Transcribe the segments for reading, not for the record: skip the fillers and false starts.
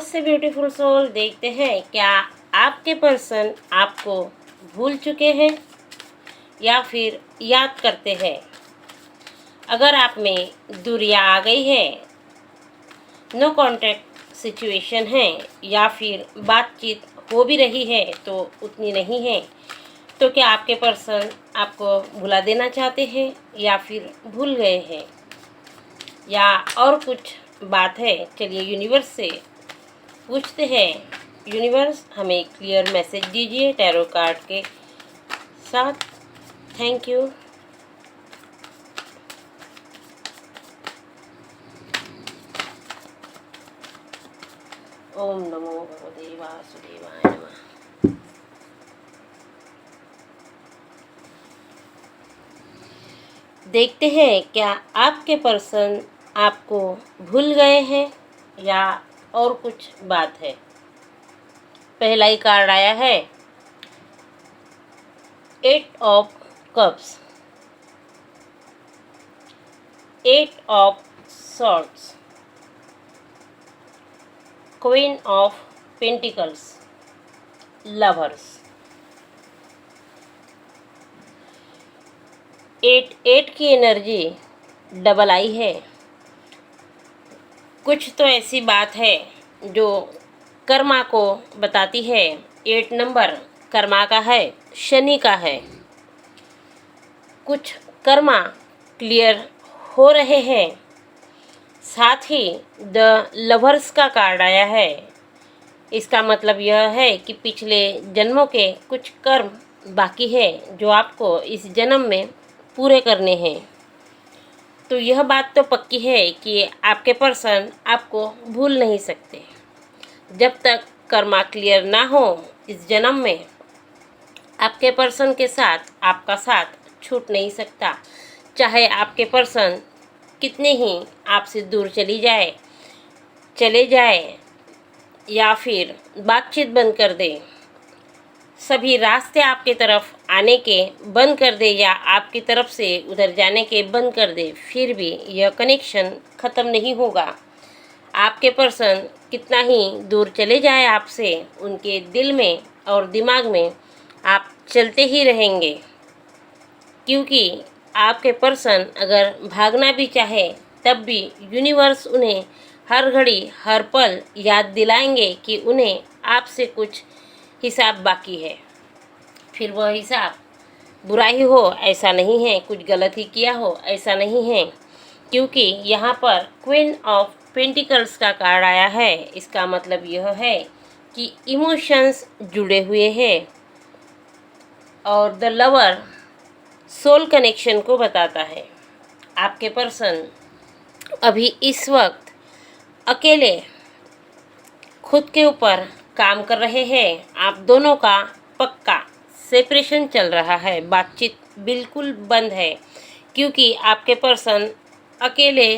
से beautiful soul, देखते हैं क्या आपके पर्सन आपको भूल चुके हैं या फिर याद करते हैं। अगर आप में दूरियां आ गई है, नो कांटेक्ट सिचुएशन है या फिर बातचीत हो भी रही है तो उतनी नहीं है, तो क्या आपके पर्सन आपको भुला देना चाहते हैं या फिर भूल गए हैं या और कुछ बात है। चलिए यूनिवर्स से पूछते हैं। यूनिवर्स हमें क्लियर मैसेज दीजिए टैरो कार्ड के साथ। Thank you. ओम नमो भगवते वासुदेवाय नमः। देखते हैं क्या आपके पर्सन आपको भूल गए हैं या और कुछ बात है। पहला ही कार्ड आया है 8 of cups, 8 of swords, queen of pentacles, lovers. 8 की एनर्जी डबल आई है। कुछ तो ऐसी बात है जो कर्मा को बताती है। 8 नंबर कर्मा का है, शनि का है। कुछ कर्मा क्लियर हो रहे हैं। साथ ही द लवर्स का कार्ड आया है। इसका मतलब यह है कि पिछले जन्मों के कुछ कर्म बाकी है जो आपको इस जन्म में पूरे करने हैं। तो यह बात तो पक्की है कि आपके पर्सन आपको भूल नहीं सकते। जब तक कर्मा क्लियर ना हो इस जन्म में, आपके पर्सन के साथ आपका साथ छूट नहीं सकता। चाहे आपके पर्सन कितने ही आपसे दूर चले जाए या फिर बातचीत बंद कर दे, सभी रास्ते आपके तरफ आने के बंद कर दे या आपकी तरफ से उधर जाने के बंद कर दे, फिर भी यह कनेक्शन ख़त्म नहीं होगा। आपके पर्सन कितना ही दूर चले जाए आपसे, उनके दिल में और दिमाग में आप चलते ही रहेंगे। क्योंकि आपके पर्सन अगर भागना भी चाहे तब भी यूनिवर्स उन्हें हर घड़ी हर पल याद दिलाएंगे कि उन्हें आपसे कुछ हिसाब बाकी है। फिर वह हिसाब बुरा ही हो ऐसा नहीं है, कुछ गलत ही किया हो ऐसा नहीं है। क्योंकि यहाँ पर क्वीन ऑफ पेंटिकल्स का कार्ड आया है। इसका मतलब यह है कि इमोशंस जुड़े हुए हैं और द लवर सोल कनेक्शन को बताता है। आपके पर्सन अभी इस वक्त अकेले खुद के ऊपर काम कर रहे हैं। आप दोनों का पक्का सेपरेशन चल रहा है, बातचीत बिल्कुल बंद है। क्योंकि आपके पर्सन अकेले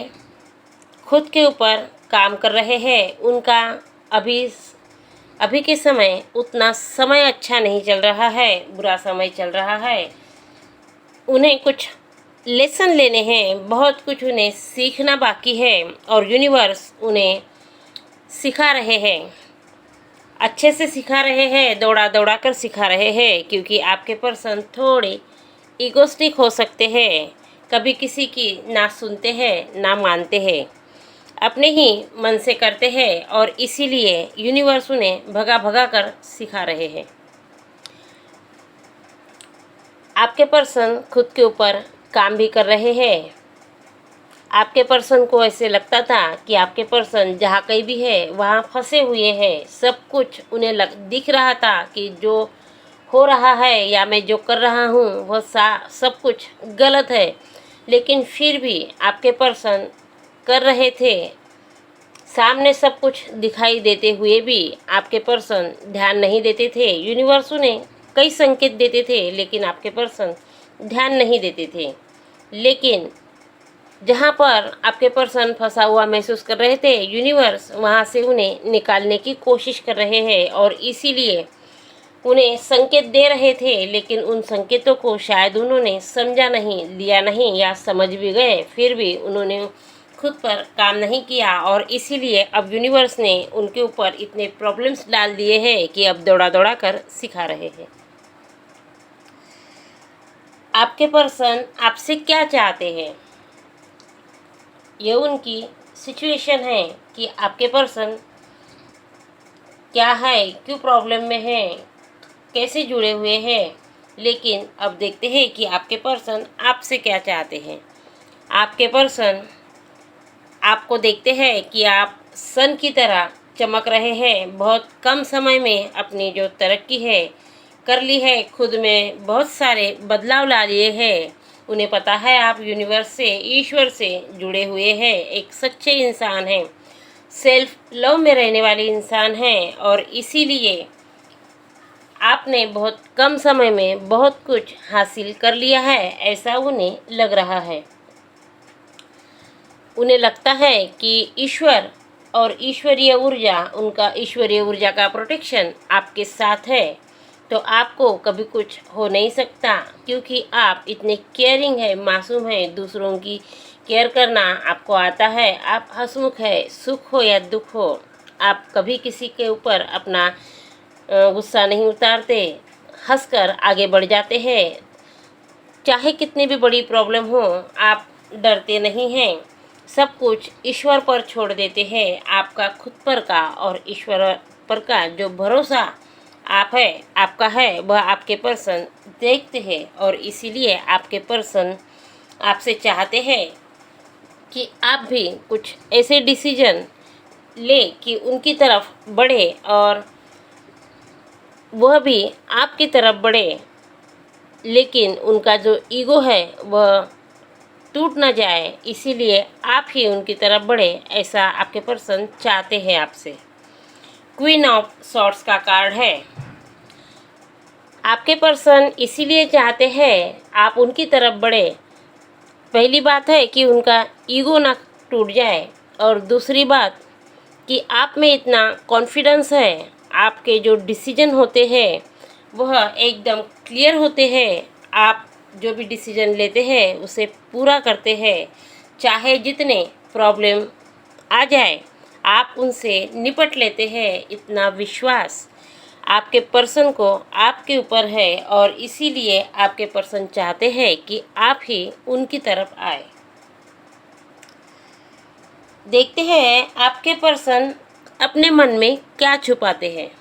खुद के ऊपर काम कर रहे हैं। उनका अभी के समय उतना समय अच्छा नहीं चल रहा है, बुरा समय चल रहा है। उन्हें कुछ लेसन लेने हैं, बहुत कुछ उन्हें सीखना बाकी है और यूनिवर्स उन्हें सिखा रहे हैं, अच्छे से सिखा रहे हैं, दौड़ा दौड़ा कर सिखा रहे हैं। क्योंकि आपके पर्सन थोड़े ईगोस्टिक हो सकते हैं, कभी किसी की ना सुनते हैं ना मानते हैं, अपने ही मन से करते हैं और इसीलिए यूनिवर्स उन्हें भगा भगा कर सिखा रहे हैं। आपके पर्सन खुद के ऊपर काम भी कर रहे हैं। आपके पर्सन को ऐसे लगता था कि आपके पर्सन जहाँ कहीं भी है वहाँ फंसे हुए हैं। सब कुछ उन्हें दिख रहा था कि जो हो रहा है या मैं जो कर रहा हूँ वह सब कुछ गलत है। लेकिन फिर भी आपके पर्सन कर रहे थे। सामने सब कुछ दिखाई देते हुए भी आपके पर्सन ध्यान नहीं देते थे। यूनिवर्स उन्हें कई संकेत देते थे लेकिन आपके पर्सन ध्यान नहीं देते थे। लेकिन जहाँ पर आपके पर्सन फंसा हुआ महसूस कर रहे थे, यूनिवर्स वहाँ से उन्हें निकालने की कोशिश कर रहे हैं और इसीलिए उन्हें संकेत दे रहे थे। लेकिन उन संकेतों को शायद उन्होंने समझा नहीं, लिया नहीं या समझ भी गए, फिर भी उन्होंने खुद पर काम नहीं किया और इसीलिए अब यूनिवर्स ने उनके ऊपर इतने प्रॉब्लम्स डाल दिए हैं कि अब दौड़ा दौड़ा कर सिखा रहे हैं। आपके पर्सन आपसे क्या चाहते हैं, ये उनकी सिचुएशन है कि आपके पर्सन क्या है, क्यों प्रॉब्लम में है, कैसे जुड़े हुए हैं। लेकिन अब देखते हैं कि आपके पर्सन आपसे क्या चाहते हैं। आपके पर्सन आपको देखते हैं कि आप सन की तरह चमक रहे हैं। बहुत कम समय में अपनी जो तरक्की है कर ली है, खुद में बहुत सारे बदलाव ला लिए हैं। उन्हें पता है आप यूनिवर्स से, ईश्वर से जुड़े हुए हैं, एक सच्चे इंसान हैं, सेल्फ लव में रहने वाले इंसान हैं और इसीलिए आपने बहुत कम समय में बहुत कुछ हासिल कर लिया है, ऐसा उन्हें लग रहा है। उन्हें लगता है कि ईश्वर और ईश्वरीय ऊर्जा, उनका ईश्वरीय ऊर्जा का प्रोटेक्शन आपके साथ है, तो आपको कभी कुछ हो नहीं सकता, क्योंकि आप इतने केयरिंग है, मासूम है, दूसरों की केयर करना आपको आता है। आप हंसमुख है, सुख हो या दुख हो, आप कभी किसी के ऊपर अपना गुस्सा नहीं उतारते, हंसकर आगे बढ़ जाते हैं। चाहे कितनी भी बड़ी प्रॉब्लम हो, आप डरते नहीं हैं, सब कुछ ईश्वर पर छोड़ देते हैं। आपका खुद पर का और ईश्वर पर का जो भरोसा आपका है वह आपके पर्सन देखते हैं और इसीलिए आपके पर्सन आपसे चाहते हैं कि आप भी कुछ ऐसे डिसीजन ले कि उनकी तरफ बढ़े और वह भी आपकी तरफ बढ़े। लेकिन उनका जो ईगो है वह टूट ना जाए, इसीलिए आप ही उनकी तरफ बढ़े, ऐसा आपके पर्सन चाहते हैं आपसे। क्वीन ऑफ सॉर्ड्स का कार्ड है। आपके पर्सन इसीलिए चाहते हैं आप उनकी तरफ बढ़े। पहली बात है कि उनका ईगो ना टूट जाए और दूसरी बात कि आप में इतना कॉन्फिडेंस है, आपके जो डिसीजन होते हैं वह एकदम क्लियर होते हैं। आप जो भी डिसीजन लेते हैं उसे पूरा करते हैं, चाहे जितने प्रॉब्लम आ जाए आप उनसे निपट लेते हैं। इतना विश्वास आपके पर्सन को आपके ऊपर है और इसीलिए आपके पर्सन चाहते हैं कि आप ही उनकी तरफ आए। देखते हैं आपके पर्सन अपने मन में क्या छुपाते हैं।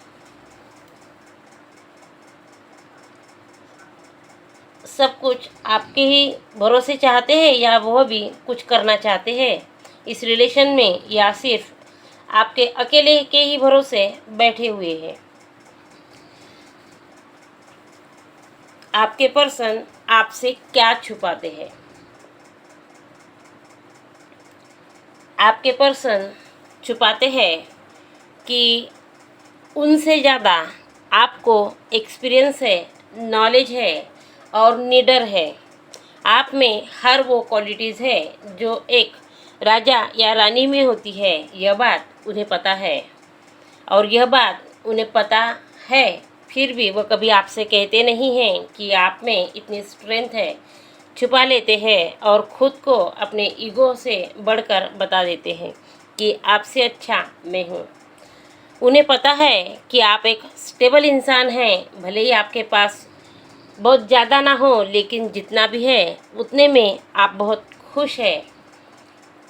सब कुछ आपके ही भरोसे चाहते हैं या वह भी कुछ करना चाहते हैं इस रिलेशन में, या सिर्फ आपके अकेले के ही भरोसे बैठे हुए हैं। आपके पर्सन आपसे क्या छुपाते हैं। आपके पर्सन छुपाते हैं कि उनसे ज़्यादा आपको एक्सपीरियंस है, नॉलेज है और निडर है। आप में हर वो क्वालिटीज़ है जो एक राजा या रानी में होती है, यह बात उन्हें पता है। और यह बात उन्हें पता है, फिर भी वह कभी आपसे कहते नहीं हैं कि आप में इतनी स्ट्रेंथ है, छुपा लेते हैं और ख़ुद को अपने ईगो से बढ़कर बता देते हैं कि आपसे अच्छा मैं हूँ। उन्हें पता है कि आप एक स्टेबल इंसान हैं, भले ही आपके पास बहुत ज़्यादा ना हो, लेकिन जितना भी है उतने में आप बहुत खुश हैं।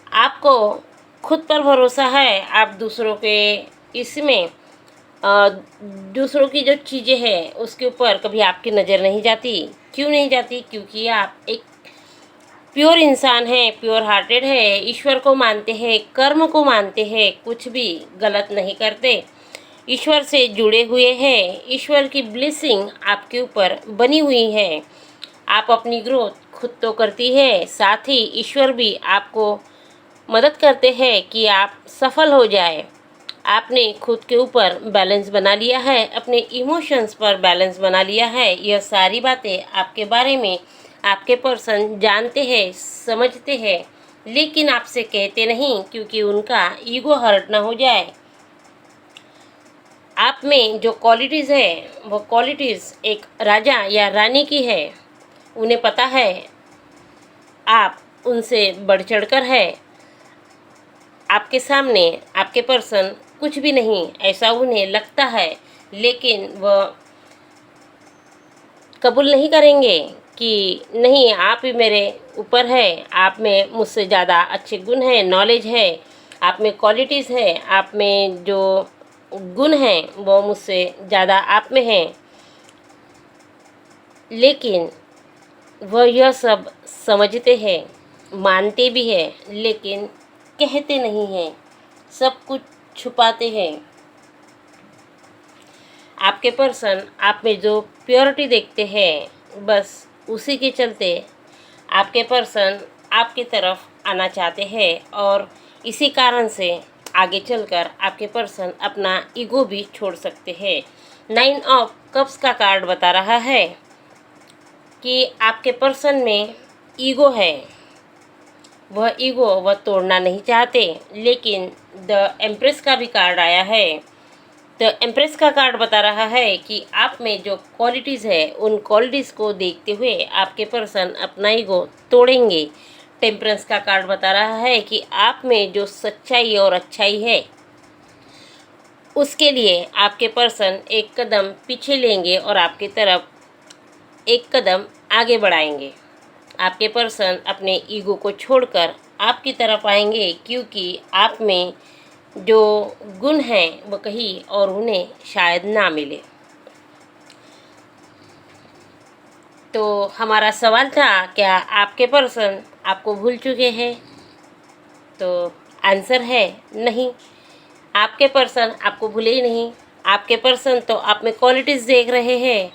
आपको खुद पर भरोसा है, आप दूसरों के इसमें दूसरों की जो चीज़ें हैं उसके ऊपर कभी आपकी नज़र नहीं जाती। क्यों नहीं जाती? क्योंकि आप एक प्योर इंसान हैं, प्योर हार्टेड है, ईश्वर को मानते हैं, कर्म को मानते हैं, कुछ भी गलत नहीं करते, ईश्वर से जुड़े हुए हैं। ईश्वर की ब्लेसिंग आपके ऊपर बनी हुई है। आप अपनी ग्रोथ खुद तो करती है, साथ ही ईश्वर भी आपको मदद करते हैं कि आप सफल हो जाए। आपने खुद के ऊपर बैलेंस बना लिया है, अपने इमोशंस पर बैलेंस बना लिया है। यह सारी बातें आपके बारे में आपके पर्सन जानते हैं, समझते हैं, लेकिन आपसे कहते नहीं क्योंकि उनका ईगो हर्ट ना हो जाए। आप में जो क्वालिटीज़ है वो क्वालिटीज़ एक राजा या रानी की है। उन्हें पता है आप उनसे बढ़ चढ़कर है, आपके सामने आपके पर्सन कुछ भी नहीं ऐसा उन्हें लगता है, लेकिन वह कबूल नहीं करेंगे कि नहीं, आप ही मेरे ऊपर है, आप में मुझसे ज़्यादा अच्छे गुण हैं, नॉलेज है, आप में क्वालिटीज़ है, आप में जो गुण हैं वो मुझसे ज़्यादा आप में हैं। लेकिन वह यह सब समझते हैं, मानते भी हैं, लेकिन कहते नहीं हैं, सब कुछ छुपाते हैं। आपके पर्सन आप में जो प्योरिटी देखते हैं, बस उसी के चलते आपके पर्सन आपकी तरफ आना चाहते हैं, और इसी कारण से आगे चलकर आपके पर्सन अपना ईगो भी छोड़ सकते हैं। 9 ऑफ कप्स का कार्ड बता रहा है कि आपके पर्सन में ईगो है, वह ईगो वह तोड़ना नहीं चाहते। लेकिन द एम्प्रेस का भी कार्ड आया है। तो एम्प्रेस का कार्ड बता रहा है कि आप में जो क्वालिटीज़ है, उन क्वालिटीज़ को देखते हुए आपके पर्सन अपना ईगो तोड़ेंगे। टेम्परेंस का कार्ड बता रहा है कि आप में जो सच्चाई और अच्छाई है, उसके लिए आपके पर्सन एक कदम पीछे लेंगे और आपकी तरफ एक कदम आगे बढ़ाएंगे। आपके पर्सन अपने ईगो को छोड़कर आपकी तरफ आएंगे, क्योंकि आप में जो गुण हैं वो कहीं और उन्हें शायद ना मिले। तो हमारा सवाल था, क्या आपके पर्सन आपको भूल चुके हैं? तो आंसर है नहीं, आपके पर्सन आपको भूले ही नहीं। आपके पर्सन तो आप में क्वालिटीज़ देख रहे हैं,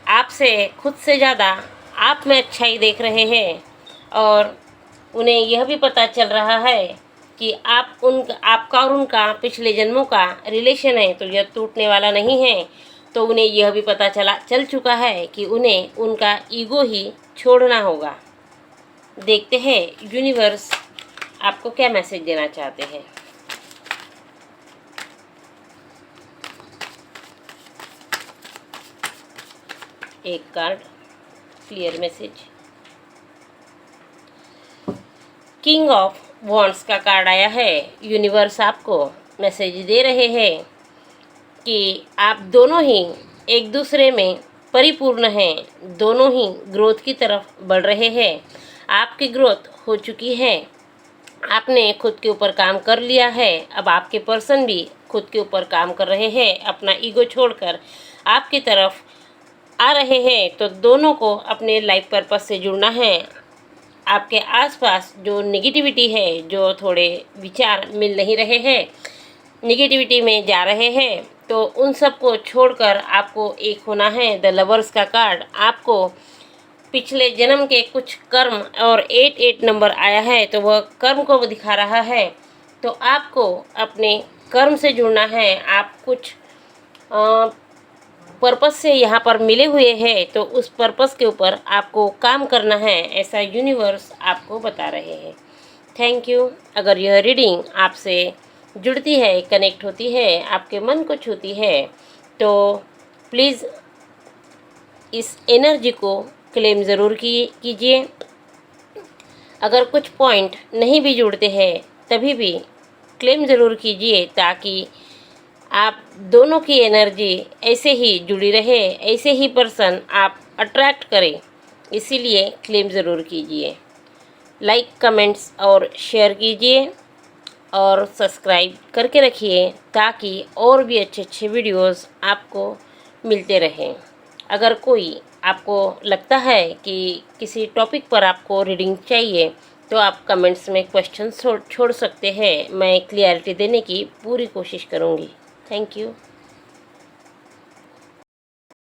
आपसे खुद से ज़्यादा आप में अच्छाई देख रहे हैं, और उन्हें यह भी पता चल रहा है कि आपका और उनका पिछले जन्मों का रिलेशन है, तो यह टूटने वाला नहीं है। तो उन्हें यह भी पता चल चुका है कि उन्हें उनका ईगो ही छोड़ना होगा। देखते हैं यूनिवर्स आपको क्या मैसेज देना चाहते हैं। एक card clear message. King of wands का कार्ड आया है। यूनिवर्स आपको मैसेज दे रहे हैं कि आप दोनों ही एक दूसरे में परिपूर्ण हैं, दोनों ही ग्रोथ की तरफ बढ़ रहे हैं। आपकी ग्रोथ हो चुकी है, आपने खुद के ऊपर काम कर लिया है। अब आपके पर्सन भी खुद के ऊपर काम कर रहे हैं, अपना ईगो छोड़कर आपकी तरफ आ रहे हैं। तो दोनों को अपने लाइफ पर्पस से जुड़ना है। आपके आसपास जो नेगेटिविटी है, जो थोड़े विचार मिल नहीं रहे हैं, नेगेटिविटी में जा रहे हैं, तो उन सब को छोड़कर आपको एक होना है। द लवर्स का कार्ड आपको पिछले जन्म के कुछ कर्म, और 88 नंबर आया है, तो वह कर्म को दिखा रहा है। तो आपको अपने कर्म से जुड़ना है। आप कुछ पर्पस से यहाँ पर मिले हुए हैं, तो उस पर्पस के ऊपर आपको काम करना है, ऐसा यूनिवर्स आपको बता रहे हैं। Thank you. अगर यह रीडिंग आपसे जुड़ती है, कनेक्ट होती है, आपके मन को छूती है, तो प्लीज़ इस एनर्जी को क्लेम ज़रूर कीजिए। अगर कुछ पॉइंट नहीं भी जुड़ते हैं, तभी भी क्लेम ज़रूर कीजिए, ताकि आप दोनों की एनर्जी ऐसे ही जुड़ी रहे, ऐसे ही पर्सन आप अट्रैक्ट करें। इसीलिए क्लेम ज़रूर कीजिए। लाइक, कमेंट्स और शेयर कीजिए, और सब्सक्राइब करके रखिए, ताकि और भी अच्छे अच्छे वीडियोस आपको मिलते रहें। अगर कोई आपको लगता है कि किसी टॉपिक पर आपको रीडिंग चाहिए, तो आप कमेंट्स में क्वेश्चन छोड़ सकते हैं। मैं क्लियरिटी देने की पूरी कोशिश करूँगी। Thank you.